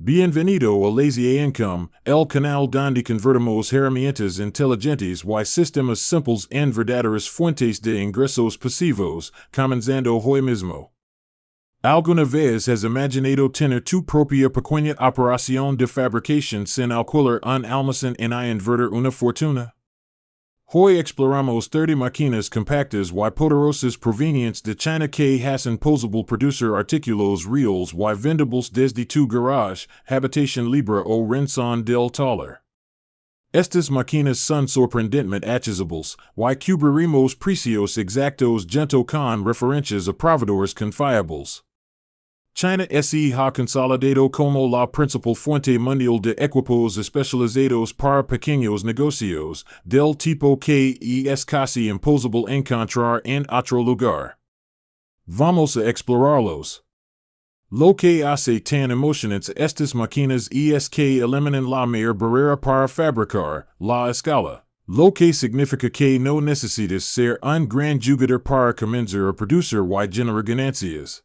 Bienvenido a LazyAIncome, el canal donde convertimos herramientas inteligentes y sistemas simples en verdaderas fuentes de ingresos pasivos, comenzando hoy mismo. ¿Alguna vez has imaginado tener tu propia pequeña operación de fabricación sin alquilar un almacén y invertir una fortuna? Hoy exploramos 30 máquinas compactas y poderosas provenientes de China que hacen posible producir artículos reales y venderlos desde tu garaje, habitación libre o rincón del taller. Estas máquinas son sorprendentemente accesibles y cubriremos precios exactos junto con referencias a proveedores confiables. China se ha consolidado como la principal fuente mundial de equipos especializados para pequeños negocios, del tipo que es casi imposible encontrar en otro lugar. Vamos a explorarlos. Lo que hace tan emocionantes estas máquinas es que eliminan la mayor barrera para fabricar, la escala. Lo que significa que no necesitas ser un gran jugador para comenzar a producir y generar ganancias.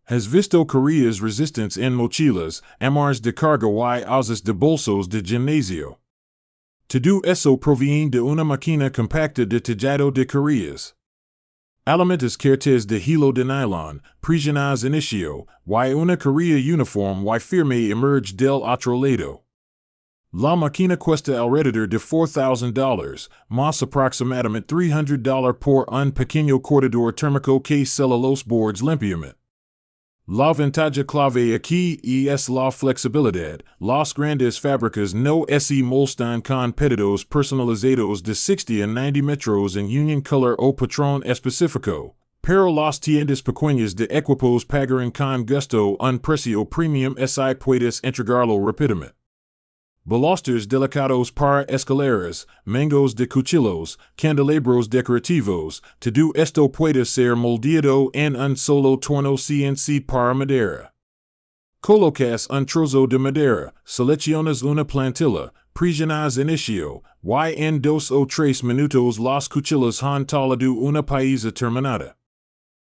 Has visto carrillas resistentes en mochilas, amarras de carga y asas de bolsos de gimnasio. Todo eso proviene de una máquina compacta de tallado de carrillas. Elementos cartes de hilo de nylon, presionadas inicio, y una carrilla uniforme y firme emerge del otro lado. La máquina cuesta alrededor de $4,000, más aproximadamente $300 por un pequeño cortador térmico que sella los bordes limpiamente. La ventaja clave aquí es la flexibilidad. Las grandes fábricas no se molestan con pedidos personalizados de 60 a 90 metros en union color o patrón específico, pero las tiendas pequeñas de equipos pagarán con gusto un precio premium si puedes entregarlo rápidamente. Balusters delicados para escaleras, mangos de cuchillos, candelabros decorativos, todo esto puede ser moldeado en un solo torno CNC para madera. Colocas un trozo de madera, seleccionas una plantilla, presionas inicio, y en 2 o 3 minutos las cuchillas han talado una pieza terminada.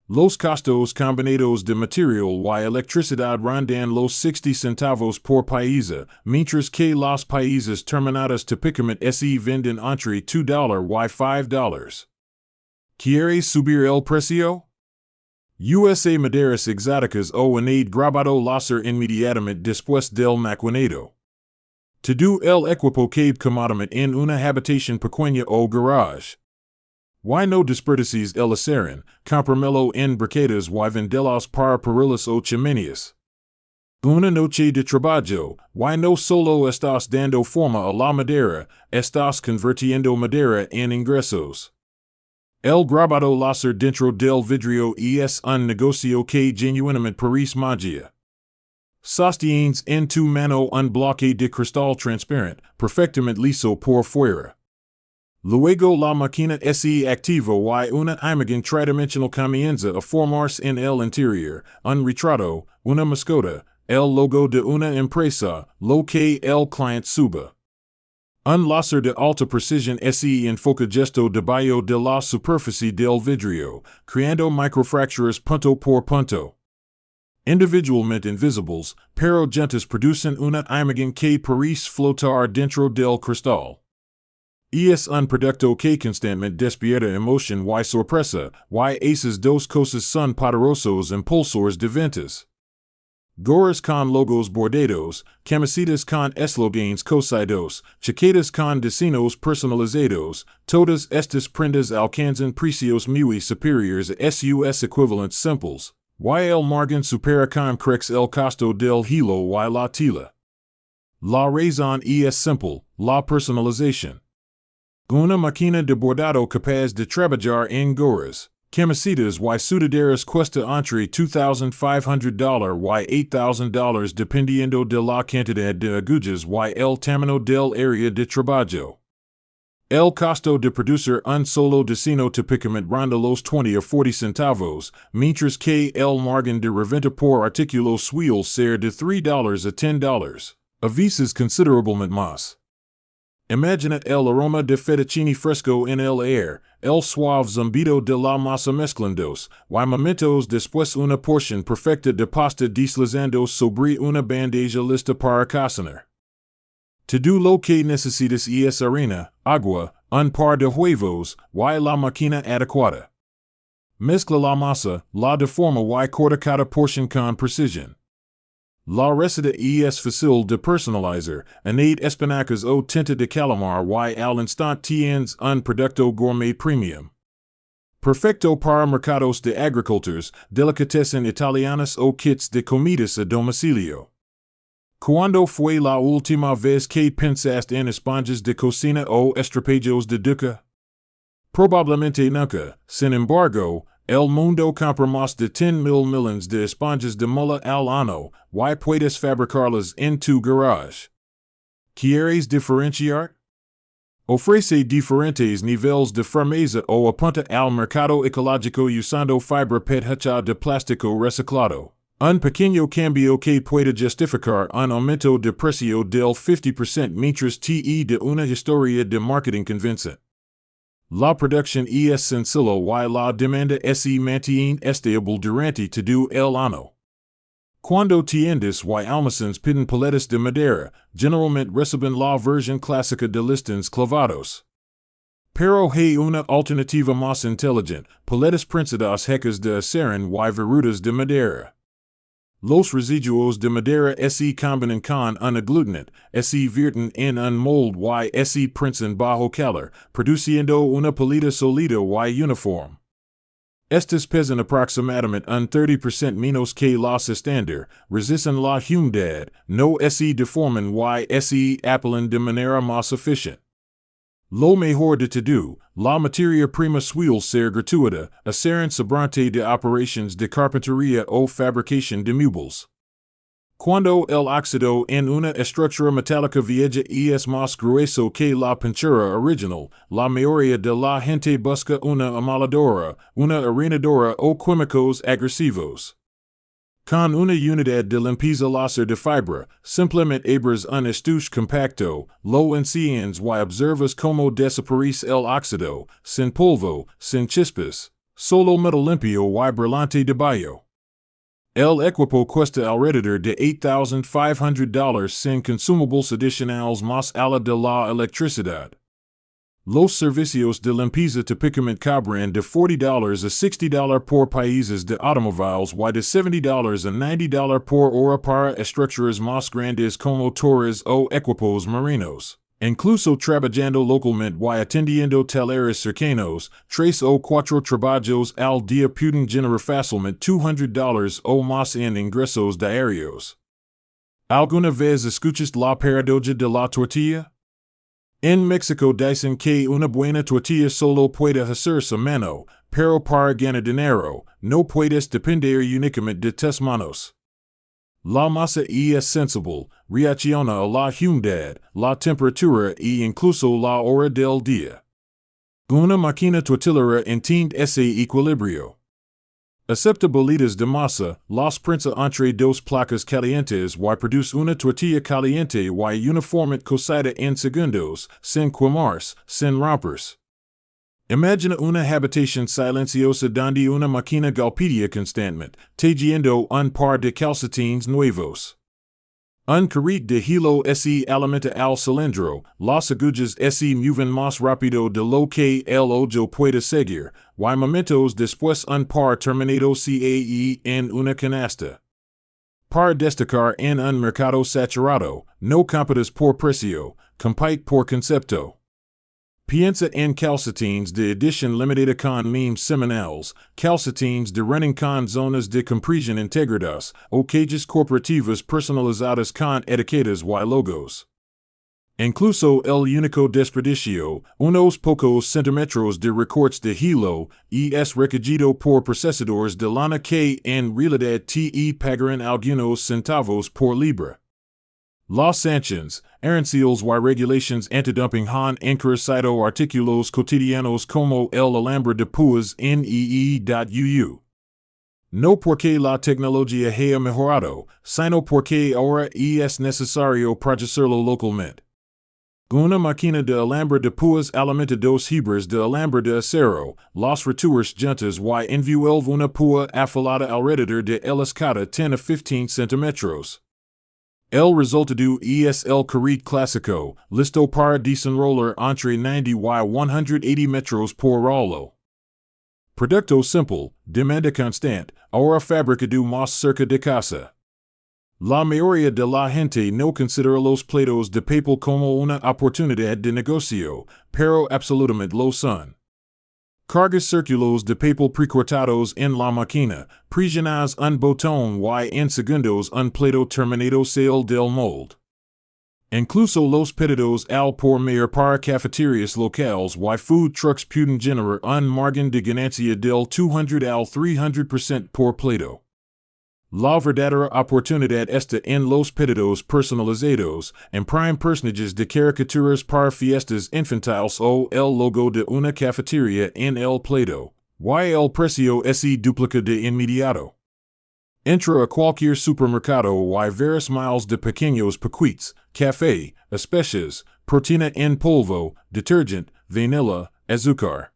Los costos combinados de material y electricidad rondan los 60 centavos por pieza, mientras que las piezas terminadas típicamente se venden entre $2 y $5. ¿Quieres subir el precio? USA maderas exóticas o añade grabado láser inmediatamente después del maquinado. Todo el equipo cabe cómodamente en una habitación pequeña o garage. Y no desperdicies el acero, comprámelo en briquetas y venderlos para parrillas o chimeneas. Una noche de trabajo, y no solo estás dando forma a la madera, estás convirtiendo madera en ingresos. El grabado láser dentro del vidrio es un negocio que genuinamente parece magia. Sostienes en tu mano un bloque de cristal transparente, perfectamente liso por fuera. Luego la máquina se activa y una imagen tridimensional comienza a formarse en el interior, un retrato, una mascota, el logo de una empresa, lo que el cliente suba. Un láser de alta precisión se enfoca justo debajo de la superficie del vidrio, creando microfracturas punto por punto. Individualmente invisibles, pero juntas producen una imagen que parece flotar dentro del cristal. Es un producto que constantemente despierta emoción y sorpresa, y esas dos cosas son poderosos impulsores de ventas. Gorras con logos bordados, camisetas con eslogans cosidos, chaquetas con diseños personalizados, todas estas prendas alcanzan precios muy superiores a sus equivalentes simples, y el margen supera con crex el costo del hilo y la tela. La razón es simple, la personalización. Una máquina de bordado capaz de trabajar en gorras, camisetas y sudaderas cuesta entre $2,500 y $8,000 dependiendo de la cantidad de agujas y el tamaño del área de trabajo. El costo de producir un solo diseño típicamente ronda los 20 a 40 centavos, mientras que el margen de reventa por artículo suele ser de $3 a $10, a veces considerablemente más. Imagina el aroma de fettuccine fresco en el aire, el suave zumbido de la masa mezclándose, y momentos después una porción perfecta de pasta deslizando sobre una bandeja lista para cocinar. Todo lo que necesitas es harina, agua, un par de huevos, y la máquina adecuada. Mezcla la masa, la deforma y corta cada porción con precisión. La receta es fácil de personalizar, añade espinacas o tinta de calamar y al instante tienes un producto gourmet premium. Perfecto para mercados de agricultores, delicatessen italianas o kits de comidas a domicilio. ¿Cuándo fue la última vez que pensaste en esponjas de cocina o estropajones de ducha? Probablemente nunca. Sin embargo, el mundo compra más de 10,000 millones de esponjas de mula al año, y puedes fabricarlas en tu garage. ¿Quieres diferenciar? Ofrece diferentes niveles de firmeza o apunta al mercado ecológico usando fibra PET hecha de plástico reciclado. Un pequeño cambio que puede justificar un aumento de precio del 50% mientras te de una historia de marketing convincente. La producción es sencilla y la demanda se mantiene estable durante todo el año. Cuando tiendas y almacenes piden paletas de madera, generalmente reciben la versión clásica de listines clavados. Pero hay una alternativa más inteligente, paletas prensadas hechas de acero y verduras de madera. Los residuos de madera se combinan con un aglutinante, se vierten en un molde y se prensan bajo calor, produciendo una paleta sólida y uniforme. Estas pesan aproximadamente un 30% menos que las estándar, resisten la humedad, no se deforman y se apilan de manera más eficiente. Lo mejor de todo, la materia prima suele ser gratuita, hacen sobrante de operaciones de carpintería o fabricación de muebles. Cuando el óxido en una estructura metálica vieja es más grueso que la pintura original, la mayoría de la gente busca una amoladora, una arenadora o químicos agresivos. Con una unidad de limpieza láser de fibra, simplemente abres un estuche compacto, lo enciendes y observas cómo desaparece el óxido, sin polvo, sin chispas, solo metal limpio y brillante de brillo. El equipo cuesta alrededor de $8,500 sin consumables adicionales más allá de la electricidad. Los servicios de limpieza típicamente cobran de $40 a $60 por países de automóviles y de $70 a $90 por hora para estructuras más grandes como torres o equipos marinos. Incluso trabajando localmente y atendiendo talleres cercanos, 3 o 4 trabajos al día pueden generar fácilmente $200 o más en ingresos diarios. ¿Alguna vez escuchaste la paradoja de la tortilla? En México dicen que una buena tortilla solo puede hacerse a mano, pero para ganar dinero, no puedes depender únicamente de tus manos. La masa es sensible, reacciona a la humedad, la temperatura e incluso la hora del día. Una máquina tortillera entiende ese equilibrio. Acepta bolitas de masa, las prensa entre dos placas calientes y produce una tortilla caliente y uniformemente cocida en segundos, sin quemarse, sin romperse. Imagina una habitación silenciosa donde una máquina golpea constantemente, tejiendo un par de calcetines nuevos. Un carrete de hilo se alimenta al cilindro, las agujas se mueven más rápido de lo que el ojo puede seguir, y momentos después un par terminado cae en una canasta. Para destacar en un mercado saturado, no compites por precio, compite por concepto. Piensa en calcetines de edición limitada con memes semanales, calcetines de running con zonas de compresión integradas, o cajas corporativas personalizadas con etiquetas y logos. Incluso el único desperdicio, unos pocos centímetros de recortes de hilo, es recogido por procesadores de lana que en realidad te pagarán algunos centavos por libra. Las sanciones, aranceles y regulations antidumping han encarecido artículos cotidianos como el alambre de púas NEE.uu. No porque la tecnología haya mejorado, sino porque ahora es necesario producirlo localmente. Una máquina de alambre de púas alimenta dos hebras de alambre de acero, las retuerces juntas y envuelve una púa afilada alrededor de ellas cada 10 a 15 centímetros. El resultado es el carrete clásico, listo para desenrolar entre 90 y 180 metros por hora. Producto simple, demanda constante, ahora fabricado más cerca de casa. La mayoría de la gente no considera los platos de papel como una oportunidad de negocio, pero absolutamente lo son. Cargas círculos de papel precortados en la máquina, presionas un botón y en segundos un plato terminado sale del molde. Incluso los pedidos al por mayor para cafeterias locales y food trucks pueden generar un margen de ganancia del 200 al 300% por plato. La verdadera oportunidad está en los pedidos personalizados, en prime personajes de caricaturas para fiestas infantiles o el logo de una cafetería en el plato, y el precio se duplica de inmediato. Entra a cualquier supermercado y verás miles de pequeños paquetes, café, especias, proteína en polvo, detergente, vanilla, azúcar.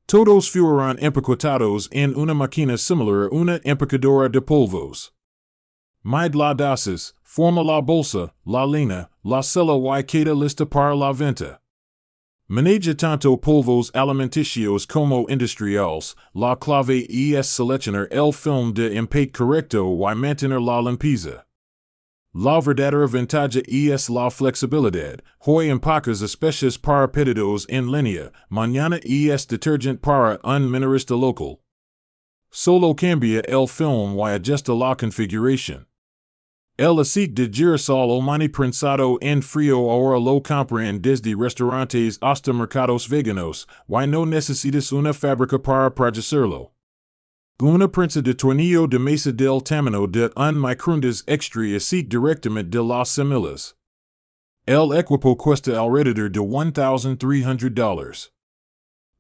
Todos fueron empaquetados en una máquina similar a una empacadora de polvos. Mide la dosis, forma la bolsa, la línea, la cela y queda lista para la venta. Maneja tanto polvos alimenticios como industriales, la clave es seleccionar el film de empaque correcto y mantener la limpieza. La verdadera ventaja es la flexibilidad, hoy empacas especias para pedidos en línea, mañana es detergente para un minorista local. Solo cambia el film y ajusta la configuración. El aceite de girasol o maní prensado en frío ahora lo compran desde restaurantes hasta mercados veganos, y no necesitas una fábrica para producirlo. Una prensa de tornillo de mesa del tamaño de un microondas extra aceite directamente de las semillas. El equipo cuesta alrededor de $1,300.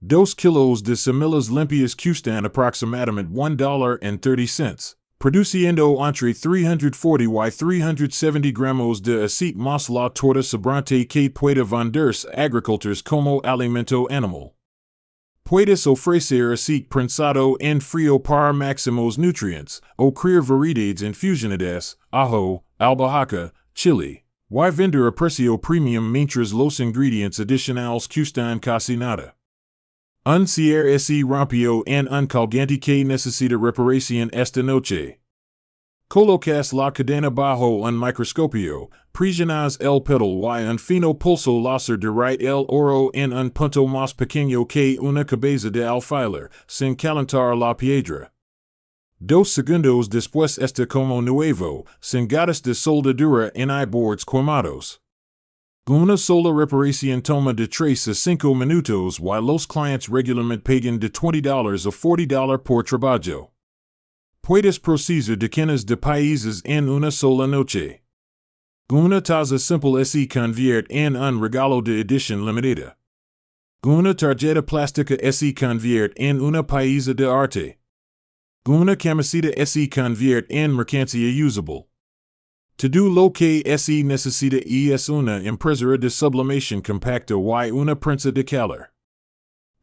2 kilos de semillas limpias cuestan aproximadamente $1.30. Produciendo entre 340 y 370 gramos de aceite más la torta sobrante que puede venderse a agricultores como alimento animal. Puedes ofrecer aceite prensado en frío para máximos nutrientes, o crear variedades infusionadas, ajo, albahaca, chile, y vender a precio premium mientras los ingredientes adicionales cuestan casi nada. Un cierre se rompió en un colgante que necesita reparación esta noche. Colocas la cadena bajo un microscopio, presionas el pedal y un fino pulso láser derrite el oro en un punto más pequeño que una cabeza de alfiler, sin calentar la piedra. 2 segundos después está como nuevo, sin gatas de soldadura en bordes quemados. Una sola reparación toma de 3 a 5 minutos y los clientes regularmente pagan de $20 a $40 por trabajo. Puedes procesar decenas de países en una sola noche. Una taza simple se convierte en un regalo de edición limitada. Una tarjeta plástica se convierte en una pieza de arte. Una camiseta se convierte en mercancía usable. Todo lo que se necesita es una impresora de sublimación compacta y una prensa de calor.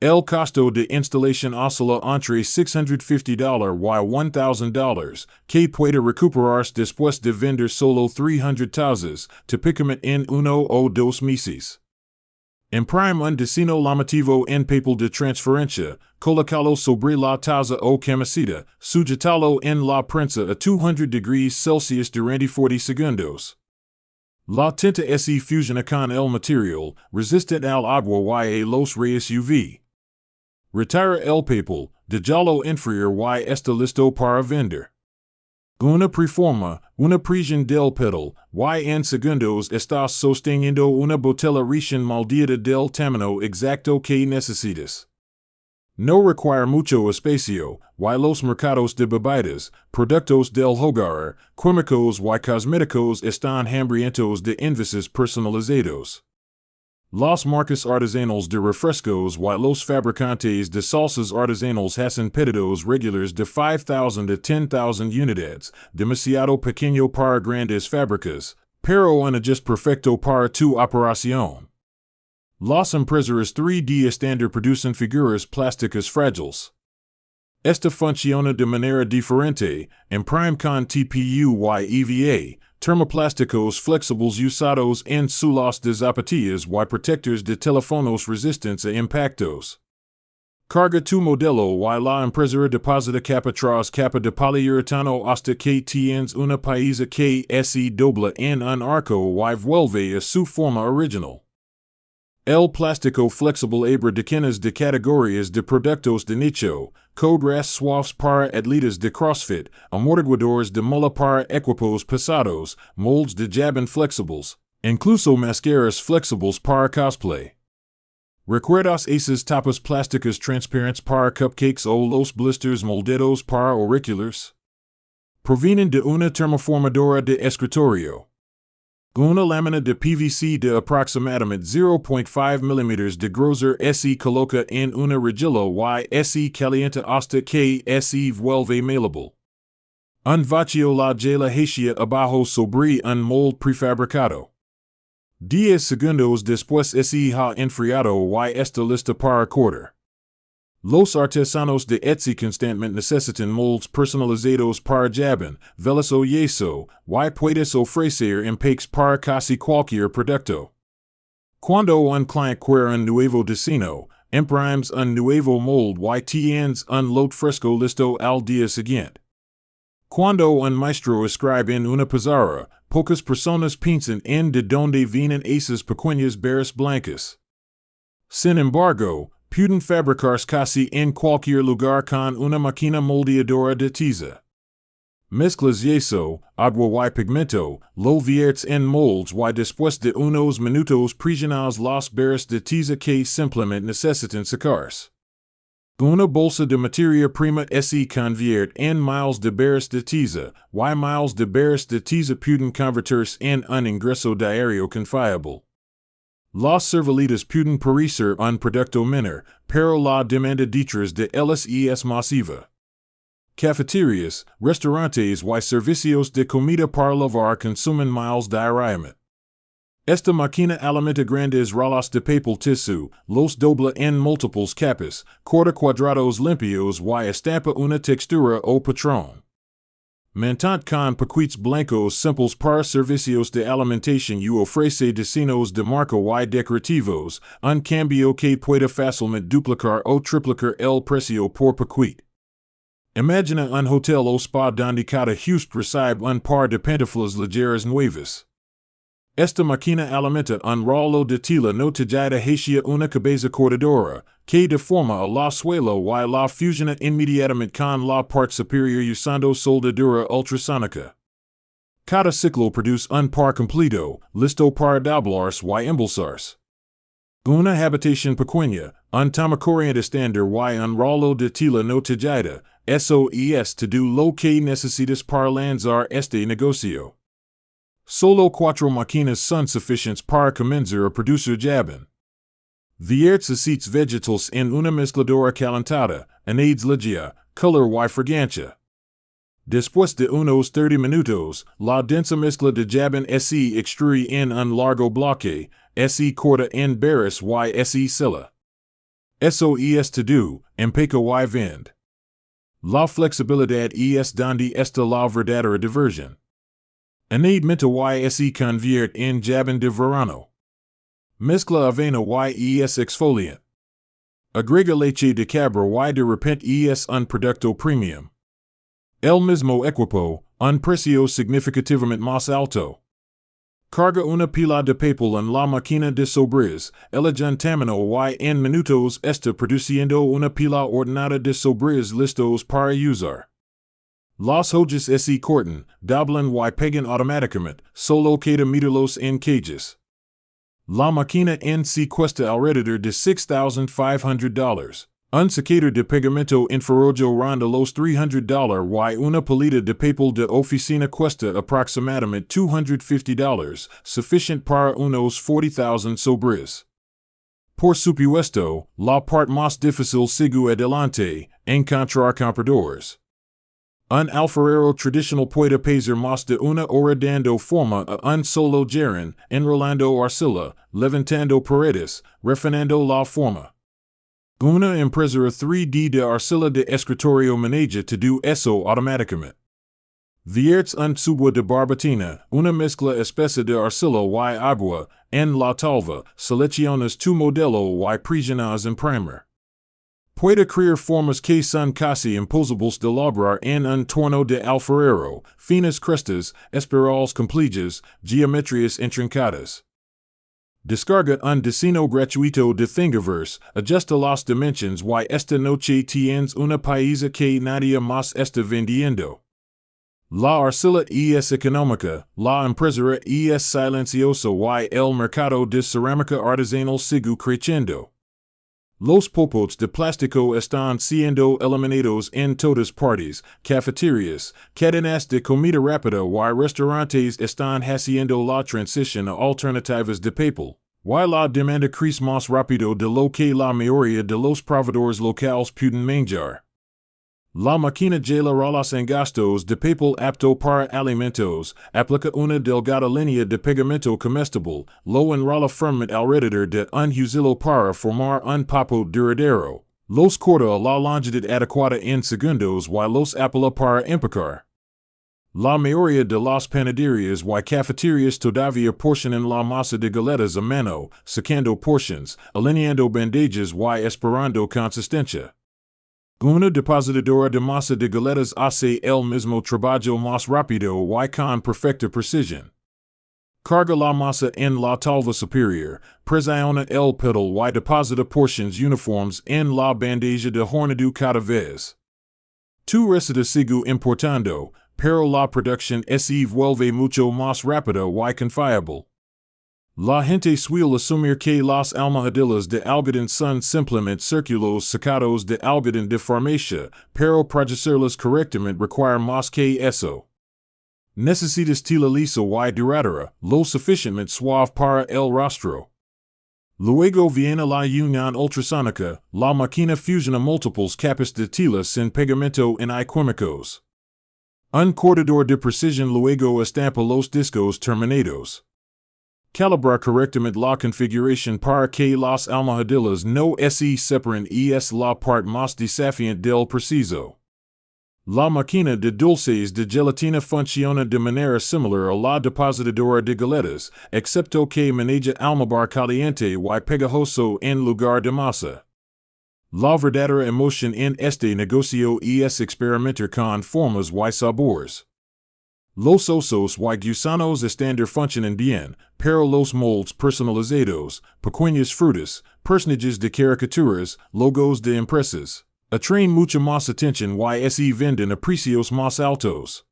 El costo de instalación oscila entre $650 y $1,000, que puede recuperarse después de vender solo 300 tazas, típicamente en 1 o 2 meses. Imprime un diseño llamativo en papel de transferencia, colócalo sobre la taza o camiseta, sujetalo en la prensa a 200 degrees Celsius durante 40 segundos. La tinta se fusiona con el material, resistente al agua y a los rayos UV. Retira el papel, déjalo enfriar y está listo para vender. Una preforma, una presión del pedal, y en segundos estás sosteniendo una botella recién moldeada del tamaño exacto que necesitas. No require mucho espacio, y los mercados de bebidas, productos del hogar, químicos y cosméticos están hambrientos de envases personalizados. Las marcas artesanales de refrescos y los fabricantes de salsas artesanales hacen pedidos regulares de 5,000 a 10,000 unidades, demasiado pequeño para grandes fábricas, Pero una just perfecto para tu operación. Las empresas 3D están producen figuras plásticas frágiles. Esta funciona de manera diferente, en prime con TPU y EVA, termoplásticos flexibles usados en sulas de zapatillas y protectores de teléfonos resistentes a impactos. Carga tu modelo y la empresa deposita capa tras capa de poliuretano hasta que tienes una pieza que se dobla en un arco y vuelve a su forma original. El plástico flexible abre decenas de categorías de productos de nicho, codras suaves para atletas de CrossFit, amortiguadores de muela para equipos pesados, moldes de jabón flexibles, incluso mascaras flexibles para cosplay. ¿Recuerdas esas tapas plásticas transparentes para cupcakes o los blisters moldeados para auriculares? Provienen de una termoformadora de escritorio. Una lámina de PVC de aproximadamente 0.5 mm de grosor se coloca en una rejilla y se calienta hasta que se vuelve malleable. Un vacío la gela hacia abajo sobre un molde prefabricado. 10 segundos después se ha enfriado y está lista para cortar. Los artesanos de Etsy constantemente necesitan moldes personalizados para jabón, velas o yeso, y puedes ofrecer empaques para casi cualquier producto. Cuando un cliente quiere un nuevo diseño, imprimes un nuevo molde y tienes un lote fresco listo al día siguiente. Cuando un maestro escribe en una pizarra, pocas personas piensan en de dónde vienen esas pequeñas barras blancas. Sin embargo, pueden fabricarse casi en cualquier lugar con una máquina moldeadora de tiza. Mezclas yeso, agua y pigmento, lo viertes en moldes y después de unos minutos presionas las barras de tiza que simplemente necesitan secarse. Una bolsa de materia prima se convierte en miles de barras de tiza, y miles de barras de tiza pueden convertirse en un ingreso diario confiable. Las serviletas pueden parecer un producto menor, pero la demanda detrás de ellas es masiva. Cafeterias, restaurantes y servicios de comida para lavar consumen miles diariamente. Esta máquina alimenta grandes ralas de papel tisú, los dobla en múltiples capas, corta cuadrados limpios y estampa una textura o patrón. Mantant con paquetes blancos simples para servicios de alimentación y ofrece diseños de marca y decorativos, un cambio que puede fácilmente duplicar o triplicar el precio por paquete. Imagina un hotel o spa donde cada huésped recibe un par de pantuflas ligeras nuevas. Esta máquina alimenta un rollo de tela no tallada hacia una cabeza cortadora, que deforma a la suela y la fusiona inmediatamente con la parte superior usando soldadura ultrasónica. Cada ciclo produce un par completo, listo para doblarse y embolsarse. Una habitación pequeña, un toma corriente estándar y un rollo de tela no tallada, eso es todo lo que necesitas para lanzar este negocio. Solo 4 máquinas son suficientes para comenzar a producir jabón. Viertes aceites vegetales en una mezcladora calentada, añades ligia, color y fragancia. Después de unos 30 minutos, la densa mezcla de jabón se extruye en un largo bloque, se corta en barras y se sela. Eso es todo, empaca y vende. La flexibilidad es donde está la verdadera diversión. Añade menta y se convierte en jabón de verano. Mezcla avena y es exfoliante. Agrega leche de cabra y de repente es un producto premium. El mismo equipo, un precio significativamente más alto. Carga una pila de papel en la máquina de sobres, el ayuntamiento y en minutos está produciendo una pila ordenada de sobres listos para usar. Las hojas se cortan, doblan y pegan automáticamente, solo queda meterlos en cajas. La máquina en sí cuesta alrededor de $6,500. Un secador de pegamento infrarrojo ronda los $300 y una paleta de papel de oficina cuesta aproximadamente $250, suficiente para unos 40,000 sobres. Por supuesto, la parte más difícil sigue adelante, encontrar compradores. Un alfarero traditional puede pasar más de una hora dando forma a un solo gerón, enrolando arcilla, levantando paredes, refinando la forma. Una impresora 3D de arcilla de escritorio maneja todo eso automáticamente. Viertes un tubo de barbatina, una mezcla espesa de arcilla y agua, en la talva, seleccionas tu modelo y presionas imprimir. Puede crear formas que son casi imposibles de lograr en un torno de alfarero, finas crestas, espirales complejas, geometrías intrincadas. Descarga un diseño gratuito de Thingiverse, ajusta las dimensiones y esta noche tienes una pieza que nadie más está vendiendo. La arcilla es económica, la impresora es silenciosa y el mercado de cerámica artesanal sigue creciendo. Los popotes de plástico están siendo eliminados en todas partes, cafeterías, cadenas de comida rápida y restaurantes están haciendo la transición a alternativas de papel, y la demanda crece más rápido de lo que la mayoría de los proveedores locales pueden manejar. La máquina generará los gastos de papel apto para alimentos, aplica una delgada línea de pegamento comestible, lo enrola firmemente alrededor de un hilo para formar un papo duradero, los corta a la longitud adecuada en segundos y los apila para empacar. La mayoría de las panaderías y cafeterías todavía porcionan la masa de galletas a mano, secando porciones, alineando bandejas y esperando consistencia. Una depositadora de masa de galletas hace el mismo trabajo más rápido y con perfecta precisión. Carga la masa en la talva superior, presiona el pedal y deposita porciones uniformes en la bandeja de hornado cada vez. Tu receta sigue importando, pero la producción se vuelve mucho más rápida y confiable. La gente suele asumir que las almohadillas de algodón son simplemente círculos secados de algodón de farmacia, pero procesarlas correctamente requiere más que eso. Necesitas tela lisa y duradera, lo suficientemente suave para el rostro. Luego viene la unión ultrasónica, la máquina fusiona múltiples capas de tela sin pegamento químicos. Un cortador de precisión luego estampa los discos terminados. Calibrar correctamente la configuración para que las almohadillas no se separen es la parte más desafiante del proceso. La máquina de dulces de gelatina funciona de manera similar a la depositadora de galletas, excepto que maneja almíbar caliente y pegajoso en lugar de masa. La verdadera emoción en este negocio es experimentar con formas y sabores. Los osos y gusanos estándar funcionan bien, pero los moldes personalizados, pequeñas frutas, personajes de caricaturas, logos de empresas, atraen mucha más atención y se venden a precios más altos.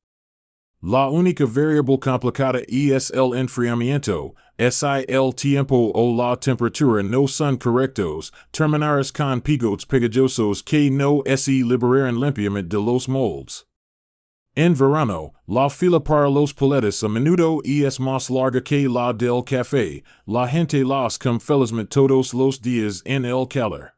La única variable complicada es el enfriamiento, si el tiempo o la temperatura no son correctos, terminarás con pigotes pegajosos que no se liberan limpiamente de los moldes. En verano, la fila para los paletas a menudo es más larga que la del café, la gente las come felizmente todos los días en el calor.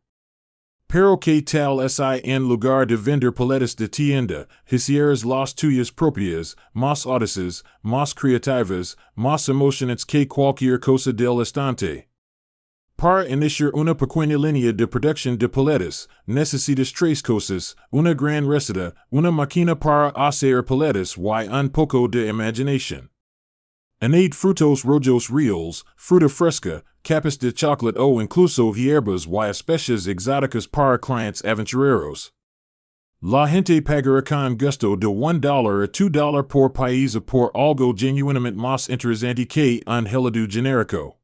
Pero que tal si en lugar de vender paletas de tienda, hicieras las tuyas propias, más audaces, más creativas, más emocionantes que cualquier cosa del estante? Para iniciar una pequeña línea de producción de paletas, necesitas tres cosas, una gran receta, una máquina para hacer paletas y un poco de imaginación. Añade frutos rojos reales, fruta fresca, capas de chocolate o incluso hierbas y especias exóticas para clientes aventureros. La gente pagará con gusto de $1 a $2 por pieza por algo genuinamente más interesante que un helado genérico.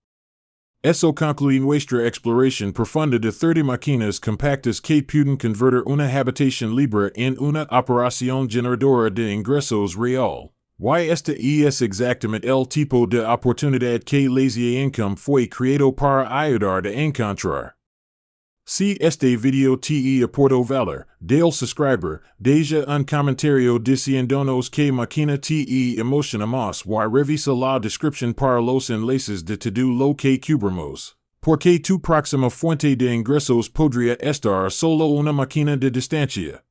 Eso concluye nuestra exploración profunda de 30 máquinas compactas que pueden convertir una habitación libre en una operación generadora de ingresos real. Y este es exactamente el tipo de oportunidad que LazyAIncome fue creado para ayudar a encontrar. Si este video te aportó valor, dale subscriber, deja un comentario diciéndonos que máquina te emociona más y revisa la descripción para los enlaces de todo lo que cubrimos. Porque tu próxima fuente de ingresos podría estar solo una máquina de distancia.